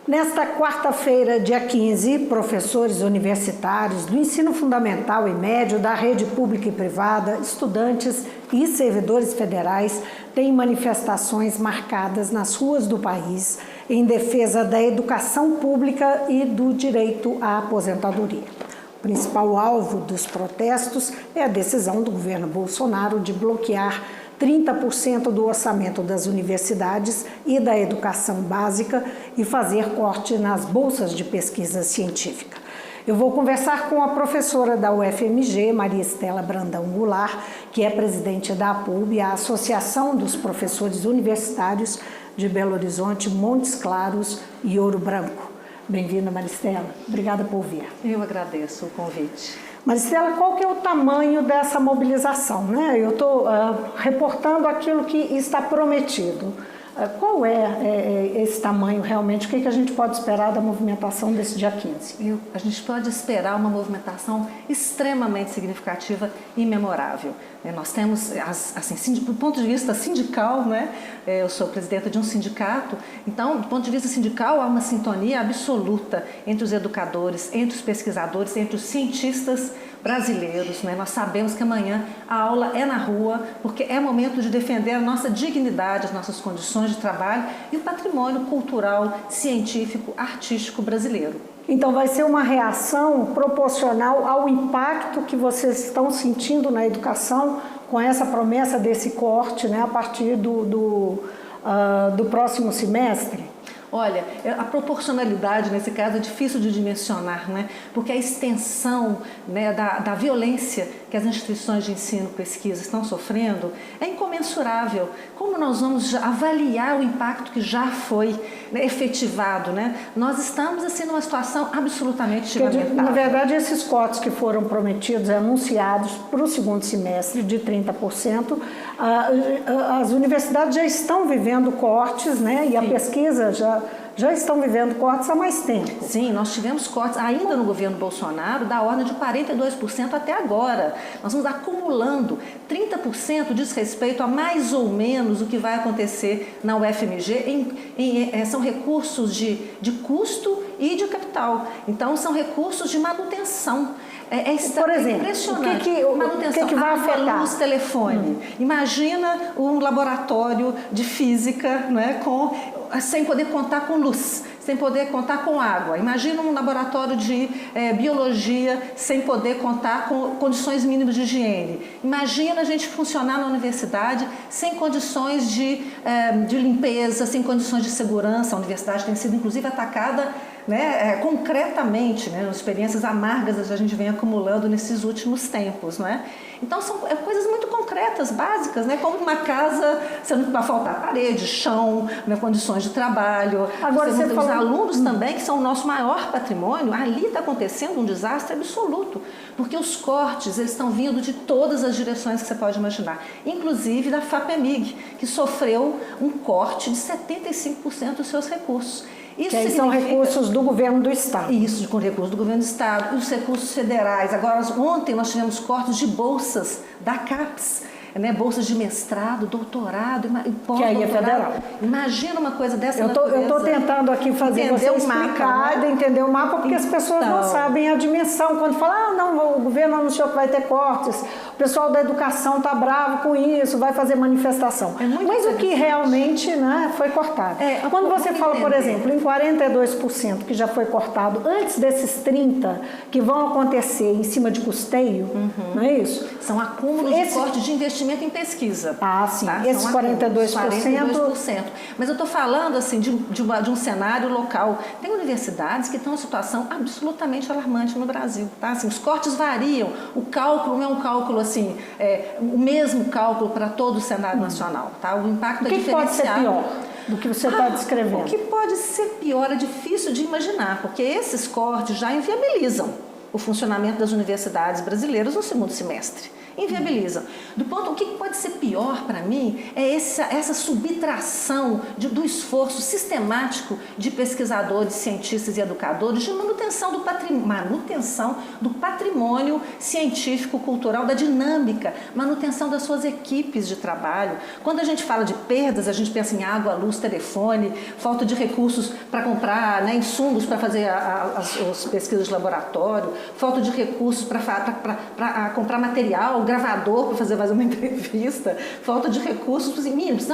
Nesta quarta-feira, dia 15, professores universitários do ensino fundamental e médio, da rede pública e privada, estudantes e servidores federais têm manifestações marcadas nas ruas do país em defesa da educação pública e do direito à aposentadoria. O principal alvo dos protestos é a decisão do governo Bolsonaro de bloquear 30% do orçamento das universidades e da educação básica e fazer corte nas bolsas de pesquisa científica. Eu vou conversar com a professora da UFMG, Maria Estela Brandão Goulart, que é presidente da APUB, a Associação dos Professores Universitários de Belo Horizonte, Montes Claros e Ouro Branco. Bem-vinda, Maria Estela. Obrigada por vir. Eu agradeço o convite. Maristela, qual que é o tamanho dessa mobilização, né? Eu estou reportando aquilo que está prometido. Qual é esse tamanho realmente? O que a gente pode esperar da movimentação desse dia 15? A gente pode esperar uma movimentação extremamente significativa e memorável. Nós temos, assim, do ponto de vista sindical, né? Eu sou presidenta de um sindicato, então, do ponto de vista sindical, há uma sintonia absoluta entre os educadores, entre os pesquisadores, entre os cientistas brasileiros, né? Nós sabemos que amanhã a aula é na rua, porque é momento de defender a nossa dignidade, as nossas condições de trabalho e o patrimônio cultural, científico, artístico brasileiro. Então vai ser uma reação proporcional ao impacto que vocês estão sentindo na educação com essa promessa desse corte, né, a partir do próximo semestre? Olha, a proporcionalidade nesse caso é difícil de dimensionar, né? Porque a extensão, né, da violência que as instituições de ensino e pesquisa estão sofrendo é incomensurável. Como nós vamos avaliar o impacto que já foi, né, efetivado, né? Nós estamos assim numa situação absolutamente lamentável. Na verdade, esses cortes que foram prometidos, anunciados para o segundo semestre de 30%, as universidades já estão vivendo cortes, né? E a pesquisa já estão vivendo cortes há mais tempo. Sim, nós tivemos cortes ainda no governo Bolsonaro da ordem de 42% até agora. Nós vamos acumulando 30% diz respeito a mais ou menos o que vai acontecer na UFMG. São recursos de custo e de capital. Então, são recursos de manutenção. Por exemplo, impressionante. O que vai afetar? Luz, telefone. Imagina um laboratório de física, né, sem poder contar com luz, sem poder contar com água. Imagina um laboratório de biologia sem poder contar com condições mínimas de higiene. Imagina a gente funcionar na universidade sem condições de limpeza, sem condições de segurança. A universidade tem sido, inclusive, atacada, né, concretamente, né, experiências amargas que a gente vem acumulando nesses últimos tempos, não é? Então são coisas muito concretas, básicas, né, como uma casa, você não vai faltar parede, chão, né, condições de trabalho. Agora você falou... Os alunos também, que são o nosso maior patrimônio, ali está acontecendo um desastre absoluto, porque os cortes eles estão vindo de todas as direções que você pode imaginar, inclusive da FAPEMIG, que sofreu um corte de 75% dos seus recursos. Isso que são recursos do governo do Estado. Isso, com recursos do governo do Estado, os recursos federais. Agora, ontem nós tivemos cortes de bolsas da CAPES, né, bolsas de mestrado, doutorado e pós-doutorado. Que aí é federal. Imagina uma coisa dessa. Eu estou tentando aqui fazer você explicar, entender o mapa, porque as pessoas não sabem a dimensão. Quando falam, não, o governo anunciou que vai ter cortes, o pessoal da educação está bravo com isso, vai fazer manifestação. Mas o que realmente, né, foi cortado. Quando você fala, por exemplo, em 42% que já foi cortado, antes desses 30% que vão acontecer em cima de custeio, não é isso? São acúmulos de corte de investimento em pesquisa. Ah, sim. Tá? Esses 42%. Mas eu estou falando assim, de um cenário local. Tem universidades que estão em uma situação absolutamente alarmante no Brasil. Tá? Assim, os cortes variam. O cálculo não é um cálculo assim, o mesmo cálculo para todo o cenário nacional. Tá? O impacto é diferenciado. O que pode ser pior do que você está descrevendo? O que pode ser pior é difícil de imaginar, porque esses cortes já inviabilizam o funcionamento das universidades brasileiras no segundo semestre. inviabilizam. O que pode ser pior para mim é essa subtração do esforço sistemático de pesquisadores, cientistas e educadores de manutenção do patrimônio científico, cultural, da dinâmica, manutenção das suas equipes de trabalho. Quando a gente fala de perdas, a gente pensa em água, luz, telefone, falta de recursos para comprar, né, insumos para fazer as pesquisas de laboratório, falta de recursos para comprar material, gravador para fazer mais uma entrevista, falta de recursos mínimos,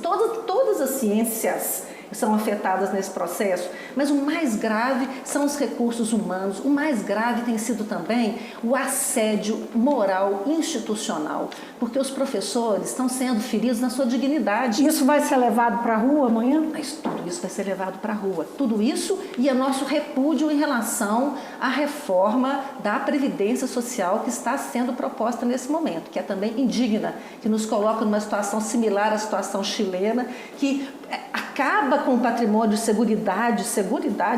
todas as ciências são afetadas nesse processo, mas o mais grave são os recursos humanos, o mais grave tem sido também o assédio moral institucional, porque os professores estão sendo feridos na sua dignidade. Isso vai ser levado para a rua amanhã? Mas tudo isso vai ser levado para a rua, tudo isso e é nosso repúdio em relação à reforma da Previdência Social que está sendo proposta nesse momento, que é também indigna, que nos coloca numa situação similar à situação chilena, que acaba com o patrimônio de seguridade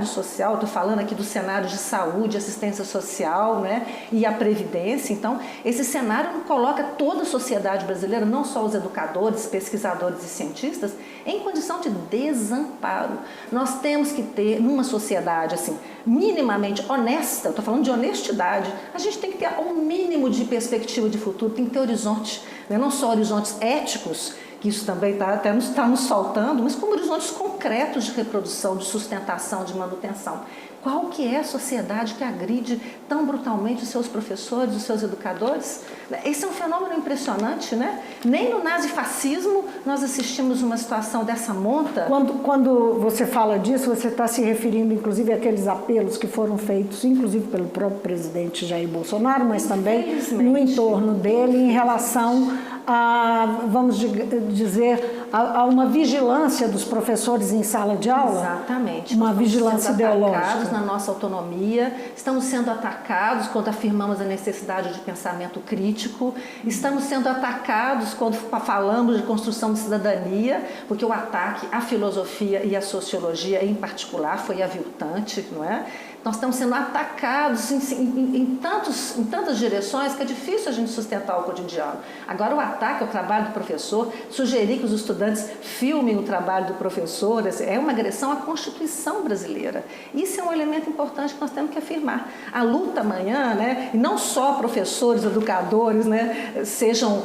social. Estou falando aqui do cenário de saúde, assistência social, né, e a previdência. Então, esse cenário coloca toda a sociedade brasileira, não só os educadores, pesquisadores e cientistas, em condição de desamparo. Nós temos que ter, numa sociedade assim, minimamente honesta, estou falando de honestidade, a gente tem que ter um mínimo de perspectiva de futuro, tem que ter horizonte, né, não só horizontes éticos, que isso também está nos faltando, mas como horizontes concretos de reprodução, de sustentação, de manutenção. Qual que é a sociedade que agride tão brutalmente os seus professores, os seus educadores? Esse é um fenômeno impressionante, né? Nem no nazifascismo nós assistimos uma situação dessa monta. Quando você fala disso, você está se referindo inclusive àqueles apelos que foram feitos, inclusive pelo próprio presidente Jair Bolsonaro, mas também no entorno dele em relação a, vamos dizer, a uma vigilância dos professores em sala de aula? Exatamente. Uma vigilância ideológica. Na nossa autonomia, estamos sendo atacados quando afirmamos a necessidade de pensamento crítico, estamos sendo atacados quando falamos de construção de cidadania, porque o ataque à filosofia e à sociologia em particular foi aviltante, não é? Nós estamos sendo atacados em tantas direções que é difícil a gente sustentar o cotidiano. Agora, o ataque ao trabalho do professor, sugerir que os estudantes filmem o trabalho do professor, é uma agressão à Constituição brasileira. Isso é um elemento importante que nós temos que afirmar. A luta amanhã, né, e não só professores, educadores, né, sejam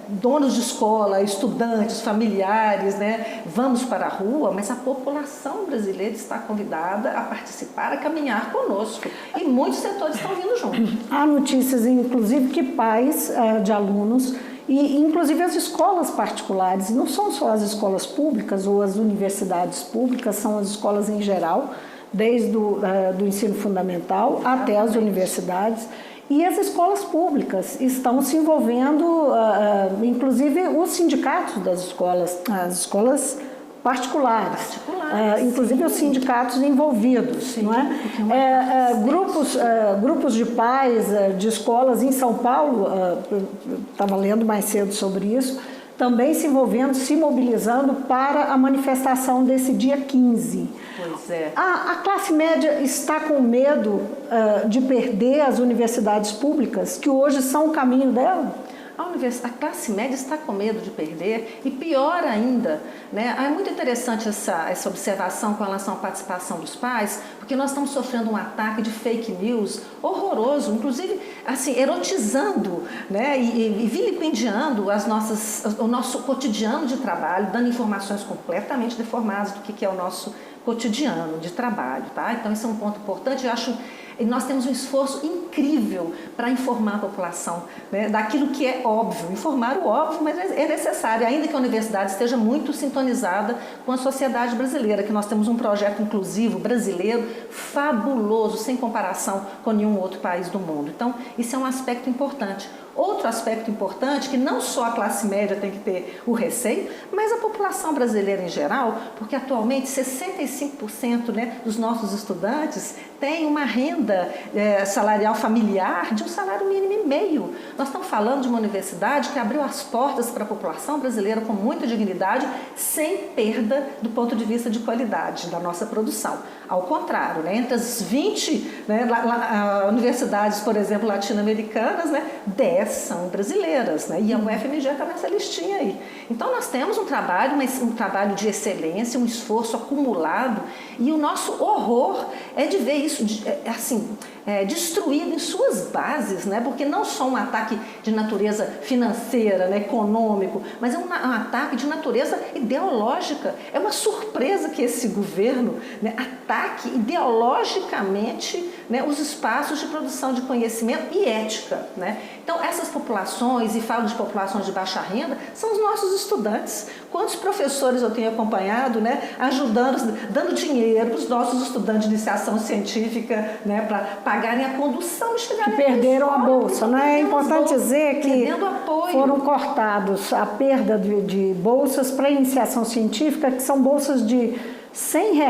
donos de escola, estudantes, familiares, né, vamos para a rua, mas a população brasileira está convidada a participar, a caminhar conosco. E muitos setores estão vindo juntos. Há notícias, inclusive, que pais de alunos e inclusive as escolas particulares, não são só as escolas públicas ou as universidades públicas, são as escolas em geral, desde do ensino fundamental até as universidades. E as escolas públicas estão se envolvendo, inclusive os sindicatos das escolas, as escolas particulares, inclusive os sindicatos envolvidos, sim, não é? Grupos de pais de escolas em São Paulo, estava lendo mais cedo sobre isso, também se envolvendo, se mobilizando para a manifestação desse dia 15. Pois é. A classe média está com medo de perder as universidades públicas, que hoje são o caminho dela? A classe média está com medo de perder e pior ainda, né? É muito interessante essa observação com relação à participação dos pais, porque nós estamos sofrendo um ataque de fake news horroroso, inclusive assim, erotizando, né? e vilipendiando o nosso cotidiano de trabalho, dando informações completamente deformadas do que é o nosso cotidiano de trabalho, tá? Então, esse é um ponto importante. Eu acho que nós temos um esforço incrível para informar a população, né, daquilo que é óbvio. Informar o óbvio, mas é necessário, ainda que a universidade esteja muito sintonizada com a sociedade brasileira, que nós temos um projeto inclusivo brasileiro fabuloso, sem comparação com nenhum outro país do mundo. Então, isso é um aspecto importante. Outro aspecto importante, que não só a classe média tem que ter o receio, mas a população brasileira em geral, porque atualmente 65%, né, dos nossos estudantes tem uma renda salarial familiar de um salário mínimo e meio. Nós estamos falando de uma universidade que abriu as portas para a população brasileira com muita dignidade, sem perda do ponto de vista de qualidade da nossa produção. Ao contrário, né, entre as 20 universidades, por exemplo, latino-americanas, né, 10 são brasileiras, né, e a UFMG está nessa listinha aí. Então nós temos um trabalho de excelência, um esforço acumulado, e o nosso horror é de ver isso destruído em suas bases, né? Porque não só um ataque de natureza financeira, né, econômico, mas é um ataque de natureza ideológica. É uma surpresa que esse governo, né, ataque ideologicamente, né, os espaços de produção de conhecimento e ética, né? Então, essas populações, e falo de populações de baixa renda, são os nossos estudantes. Quantos professores eu tenho acompanhado, né, ajudando, dando dinheiro para os nossos estudantes de iniciação científica, né, para pagarem a condução e chegarem que perderam a bolsa, né? É importante dizer que foram cortados a perda de bolsas para iniciação científica, que são bolsas de R$100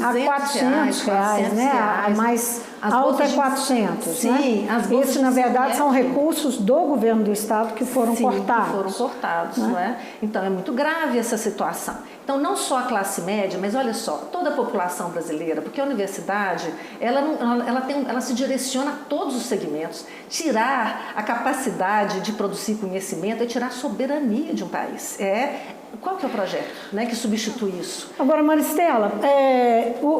a R$400, né? A mais alta é 400, sim, né? Isso, na verdade, são recursos do governo do estado que foram cortados. Que foram cortados, né? Não é? Então, é muito grave essa situação. Então, não só a classe média, mas olha só, toda a população brasileira, porque a universidade, ela se direciona a todos os segmentos. Tirar a capacidade de produzir conhecimento é tirar a soberania de um país. Qual que é o projeto, né, que substitui isso? Agora, Maristela,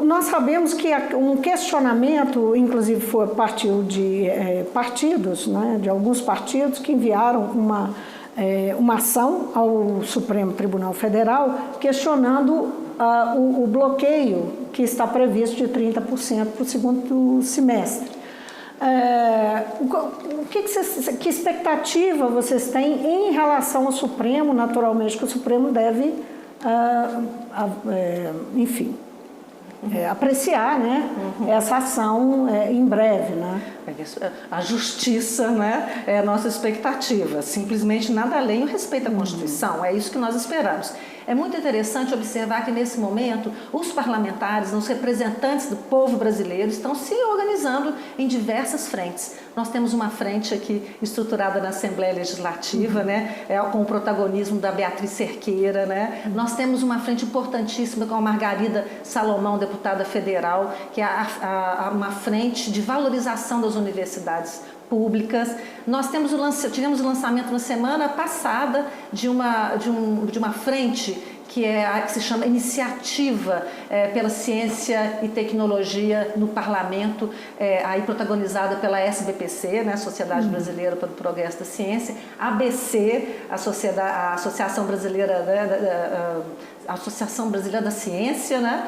nós sabemos que um questionamento, inclusive partiu de partidos, né, de alguns partidos que enviaram uma ação ao Supremo Tribunal Federal questionando o bloqueio que está previsto de 30% para o segundo semestre. Que expectativa vocês têm em relação ao Supremo? Naturalmente que o Supremo deve, apreciar, né, essa ação em breve, né? A justiça, né, é a nossa expectativa. Simplesmente nada além o respeito à Constituição. É isso que nós esperamos. É muito interessante observar que, nesse momento, os parlamentares, os representantes do povo brasileiro estão se organizando em diversas frentes. Nós temos uma frente aqui estruturada na Assembleia Legislativa, né, com o protagonismo da Beatriz Cerqueira, né? Nós temos uma frente importantíssima com a Margarida Salomão, deputada federal, que é uma frente de valorização das universidades públicas. Nós tivemos o lançamento na semana passada de uma frente que se chama Iniciativa pela Ciência e Tecnologia no Parlamento, aí protagonizada pela SBPC, né, Sociedade Brasileira para o Progresso da Ciência, ABC, a Associação Brasileira, a Associação Brasileira da Ciência, né?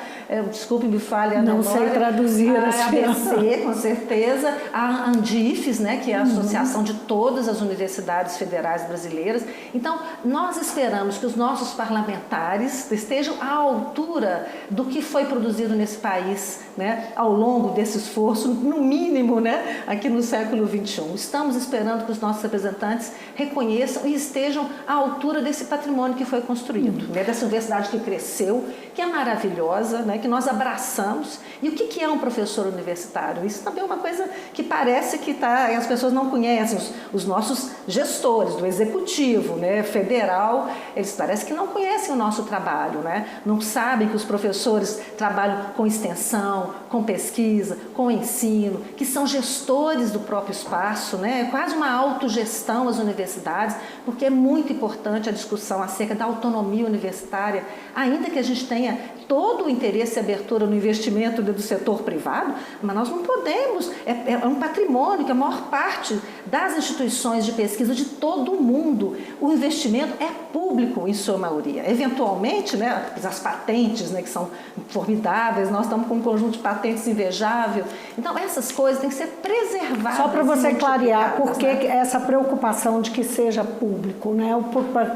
Desculpe, me falha a memória. Não sei traduzir a ABC, com certeza, a Andifes, né, que é a associação de todas as universidades federais brasileiras. Então, nós esperamos que os nossos parlamentares estejam à altura do que foi produzido nesse país, né, ao longo desse esforço, no mínimo, né, aqui no século XXI. Estamos esperando que os nossos representantes reconheçam e estejam à altura desse patrimônio que foi construído, né, dessa universidade que cresceu, que é maravilhosa, né, que nós abraçamos. E o que é um professor universitário? Isso também é uma coisa que parece que as pessoas não conhecem. Os nossos gestores do executivo, né, federal, eles parece que não conhecem o nosso trabalho, né? Não sabem que os professores trabalham com extensão, com pesquisa, com ensino, que são gestores do próprio espaço, né? É quase uma autogestão as universidades, porque é muito importante a discussão acerca da autonomia universitária, ainda que a gente tenha todo o interesse e abertura no investimento do setor privado, mas nós não podemos, é um patrimônio que a maior parte das instituições de pesquisa de todo o mundo, o investimento é público em sua maioria. Eventualmente, né, as patentes, né, que são formidáveis, nós estamos com um conjunto de patentes invejável, então essas coisas têm que ser preservadas. Só para você clarear, por que essa preocupação de que seja público, né,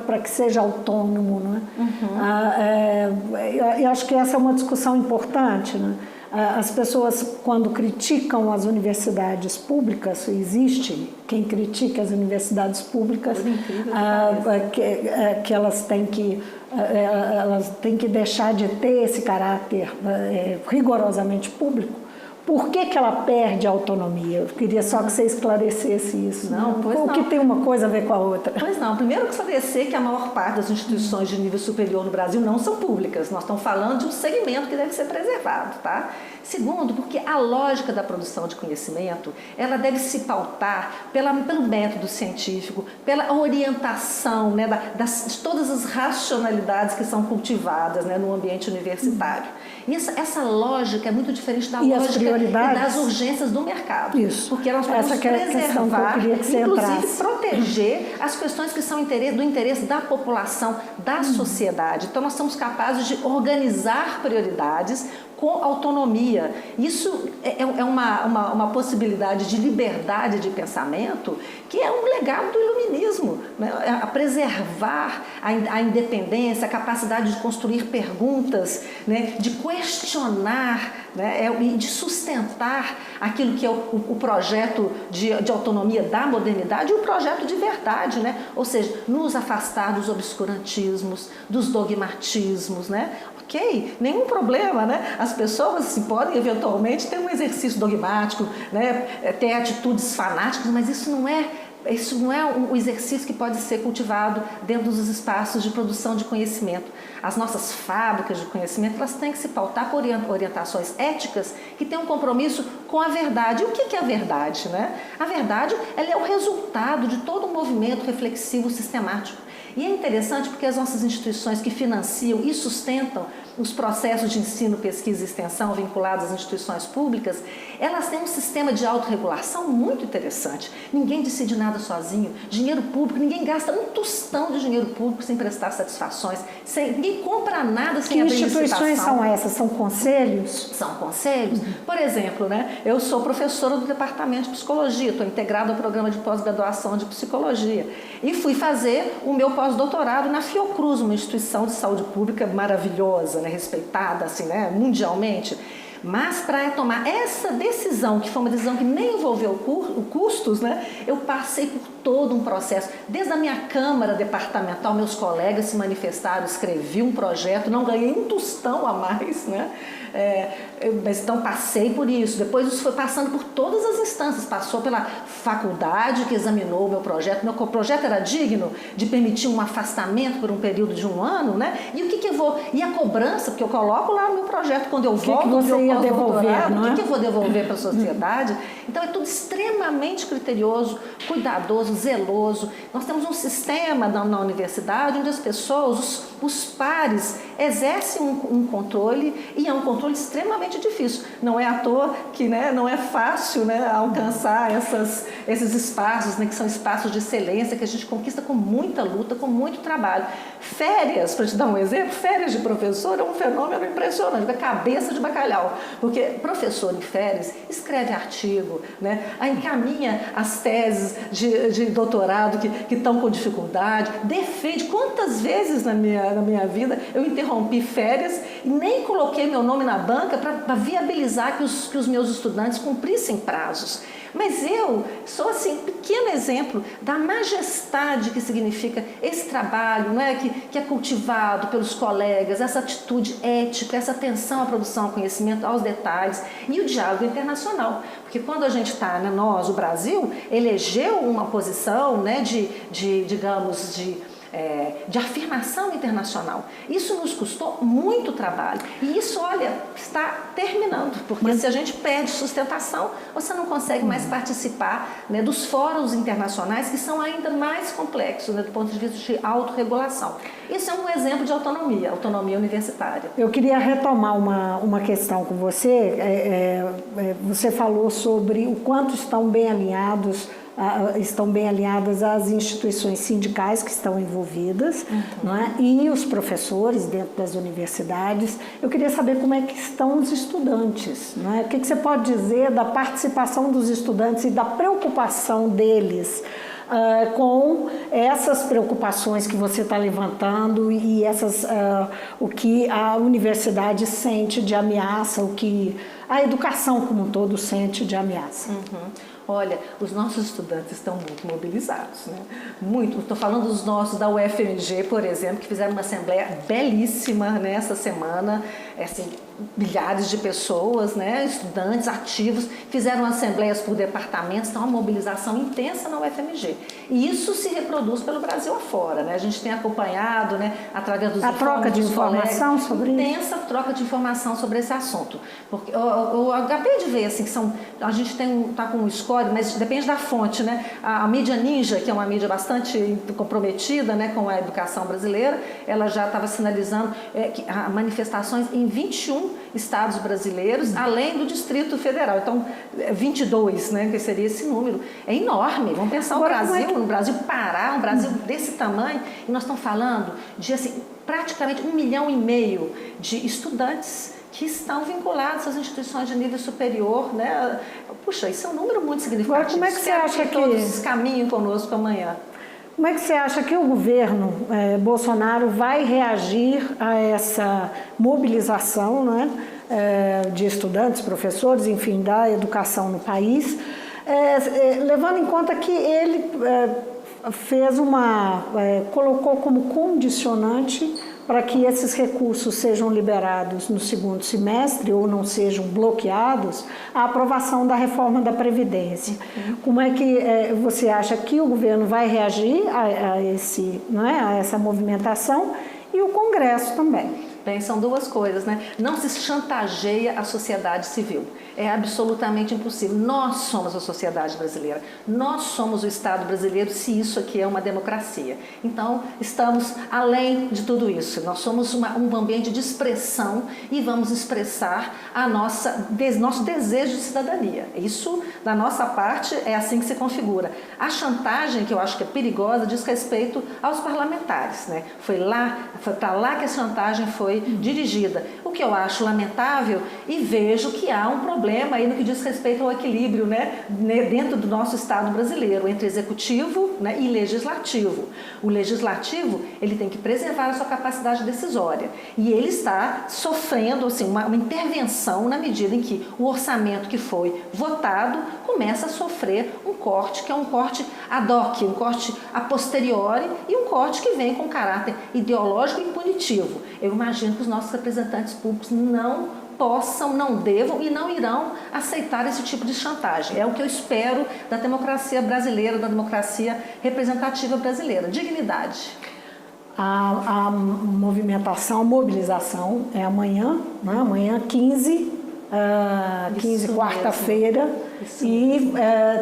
para que seja autônomo, né? Eu acho que essa é uma discussão importante, né? As pessoas, quando criticam as universidades públicas, existe quem critica as universidades públicas, que elas têm que deixar de ter esse caráter rigorosamente público, Por que ela perde a autonomia? Eu queria só que você esclarecesse isso. Não, né? pois O não. que tem uma coisa a ver com a outra? Pois não. Primeiro, que esclarecer que a maior parte das instituições de nível superior no Brasil não são públicas. Nós estamos falando de um segmento que deve ser preservado, tá? Segundo, porque a lógica da produção de conhecimento, ela deve se pautar pelo método científico, pela orientação, né, de todas as racionalidades que são cultivadas, né, no ambiente universitário. E essa lógica é muito diferente da lógica e das urgências do mercado. Isso. Porque nós podemos preservar, inclusive proteger as questões que são do interesse da população, da sociedade. Então, nós somos capazes de organizar prioridades com autonomia. Isso é uma possibilidade de liberdade de pensamento que é um legado do iluminismo, né? A preservar a independência, a capacidade de construir perguntas, né? De questionar, né? E de sustentar aquilo que é o projeto de autonomia da modernidade e o projeto de verdade, né? Ou seja, nos afastar dos obscurantismos, dos dogmatismos, né? Ok, nenhum problema, né? As pessoas podem eventualmente ter um exercício dogmático, né? Ter atitudes fanáticas, mas isso não é um exercício que pode ser cultivado dentro dos espaços de produção de conhecimento. As nossas fábricas de conhecimento, elas têm que se pautar por orientações éticas que têm um compromisso com a verdade. E o que é a verdade, né? A verdade, ela é o resultado de todo um movimento reflexivo sistemático. E é interessante porque as nossas instituições que financiam e sustentam os processos de ensino, pesquisa e extensão vinculados às instituições públicas, elas têm um sistema de autorregulação muito interessante. Ninguém decide nada sozinho. Dinheiro público, ninguém gasta um tostão de dinheiro público sem prestar satisfações. Ninguém compra nada sem abrir licitação. Que instituições são essas? São conselhos? São conselhos. Por exemplo, né, eu sou professora do Departamento de Psicologia, estou integrada ao programa de pós-graduação de Psicologia. E fui fazer o meu pós-doutorado na Fiocruz, uma instituição de saúde pública maravilhosa, né, respeitada assim, né, mundialmente. Mas para tomar essa decisão, que foi uma decisão que nem envolveu custos, né, eu passei por todo um processo. Desde a minha Câmara Departamental, meus colegas se manifestaram, escrevi um projeto, não ganhei um tostão a mais, né? Mas então passei por isso. Depois isso foi passando por todas as instâncias, passou pela faculdade que examinou o meu projeto. Meu projeto era digno de permitir um afastamento por um período de 1 ano, né? E o que eu vou? E a cobrança, porque eu coloco lá no meu projeto, quando eu volto do meu pós-doutorado, o que eu vou devolver para a sociedade? Então é tudo extremamente criterioso, cuidadoso, zeloso. Nós temos um sistema na universidade onde as pessoas, os pares, exercem um controle, e é um controle extremamente difícil. Não é à toa que, né, não é fácil, né, alcançar esses espaços, né, que são espaços de excelência que a gente conquista com muita luta, com muito trabalho. Férias, para te dar um exemplo, férias de professor é um fenômeno impressionante, da cabeça de bacalhau, porque professor em férias escreve artigo, né, encaminha as teses de doutorado que estão com dificuldade, defende. Quantas vezes na minha vida eu interrompi férias e nem coloquei meu nome na banca para viabilizar que os meus estudantes cumprissem prazos. Mas eu sou, assim, um pequeno exemplo da majestade que significa esse trabalho, não é? Que é cultivado pelos colegas, essa atitude ética, essa atenção à produção, ao conhecimento, aos detalhes e o diálogo internacional. Porque quando a gente está, né, o Brasil, elegeu uma posição, né, digamos, de afirmação internacional. Isso nos custou muito trabalho. E isso, olha, está terminando. Porque se a gente perde sustentação, você não consegue mais participar, né, dos fóruns internacionais, que são ainda mais complexos, né, do ponto de vista de autorregulação. Isso é um exemplo de autonomia universitária. Eu queria retomar uma questão com você. Você falou sobre o quanto estão bem alinhadas as instituições sindicais que estão envolvidas, não é? E os professores dentro das universidades. Eu queria saber como é que estão os estudantes, não é? O que você pode dizer da participação dos estudantes e da preocupação deles com essas preocupações que você está levantando e o que a universidade sente de ameaça, o que a educação como um todo sente de ameaça. Olha, os nossos estudantes estão muito mobilizados, né? Muito. Estou falando dos nossos da UFMG, por exemplo, que fizeram uma assembleia belíssima nessa semana, assim, milhares de pessoas, né, estudantes ativos, fizeram assembleias por departamentos, então uma mobilização intensa na UFMG. E isso se reproduz pelo Brasil afora, né? A gente tem acompanhado, né, através dos troca de informação sobre isso. Intensa troca de informação sobre esse assunto. Porque eu acabei de ver assim, que a gente está com um score, mas depende da fonte, né? A mídia Ninja, que é uma mídia bastante comprometida, né, com a educação brasileira, ela já estava sinalizando que há manifestações em 21 estados brasileiros, além do Distrito Federal. Então, 22, né, que seria esse número. É enorme. Vamos pensar o Brasil, no Brasil Pará, um Brasil desse tamanho, e nós estamos falando de assim, praticamente 1,5 milhão de estudantes que estão vinculados às instituições de nível superior, né? Puxa, isso é um número muito significativo. Agora, como é que você acha que todos caminhem conosco amanhã? Como é que você acha que o governo Bolsonaro vai reagir a essa mobilização, né, de estudantes, professores, enfim, da educação no país, levando em conta que ele colocou como condicionante para que esses recursos sejam liberados no segundo semestre ou não sejam bloqueados, a aprovação da reforma da Previdência. Como é que você acha que o governo vai reagir a essa movimentação e o Congresso também? Bem, são duas coisas, né? Não se chantageia a sociedade civil. É absolutamente impossível. Nós somos a sociedade brasileira. Nós somos o Estado brasileiro, se isso aqui é uma democracia. Então, estamos além de tudo isso. Nós somos um ambiente de expressão e vamos expressar nosso desejo de cidadania. Isso, da nossa parte, é assim que se configura. A chantagem, que eu acho que é perigosa, diz respeito aos parlamentares, né? Foi para lá que a chantagem foi dirigida. O que eu acho lamentável, e vejo que há um problema aí no que diz respeito ao equilíbrio, né, dentro do nosso Estado brasileiro, entre executivo, né, e legislativo. O legislativo, ele tem que preservar a sua capacidade decisória. E ele está sofrendo assim, uma intervenção na medida em que o orçamento que foi votado começa a sofrer um corte, que é um corte ad hoc, um corte a posteriori e um corte que vem com caráter ideológico e punitivo. Eu imagino que os nossos representantes públicos não possam, não devam e não irão aceitar esse tipo de chantagem. É o que eu espero da democracia brasileira, da democracia representativa brasileira. Dignidade. A mobilização é amanhã, né? Amanhã 15, quarta-feira. E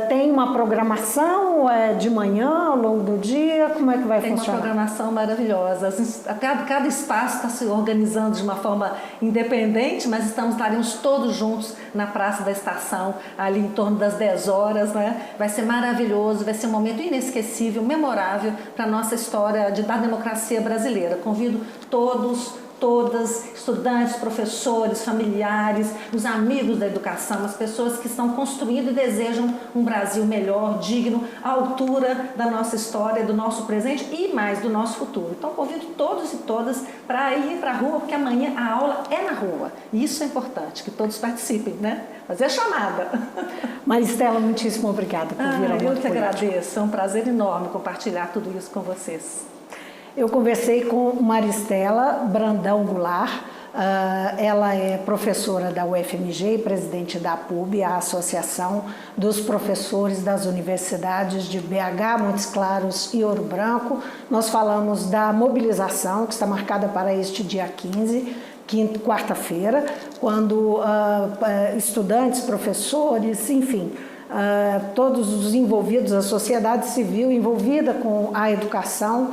tem uma programação de manhã, ao longo do dia? Como é que vai funcionar? Tem uma programação maravilhosa. Cada espaço está se organizando de uma forma independente, mas estaremos todos juntos na Praça da Estação, ali em torno das 10 horas. Né? Vai ser maravilhoso, vai ser um momento inesquecível, memorável para a nossa história da democracia brasileira. Convido todas, estudantes, professores, familiares, os amigos da educação, as pessoas que estão construindo e desejam um Brasil melhor, digno, à altura da nossa história, do nosso presente e mais do nosso futuro. Então, convido todos e todas para ir para a rua, porque amanhã a aula é na rua. E isso é importante, que todos participem, né? Fazer a chamada. Maristela, muitíssimo obrigada por vir ao Mundo Político. Eu que agradeço, é um prazer enorme compartilhar tudo isso com vocês. Eu conversei com Maristela Brandão Goulart, ela é professora da UFMG e presidente da APUB, a Associação dos Professores das Universidades de BH, Montes Claros e Ouro Branco. Nós falamos da mobilização que está marcada para este dia 15, quarta-feira, quando estudantes, professores, enfim, todos os envolvidos, a sociedade civil envolvida com a educação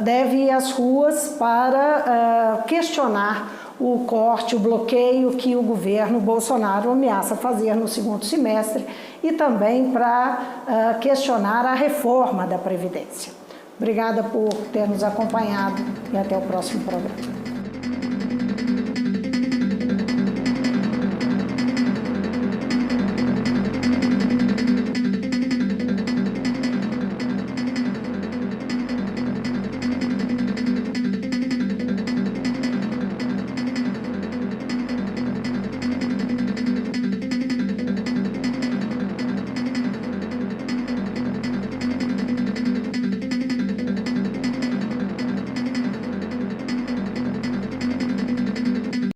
deve ir às ruas para questionar o corte, o bloqueio que o governo Bolsonaro ameaça fazer no segundo semestre e também para questionar a reforma da Previdência. Obrigada por ter nos acompanhado e até o próximo programa.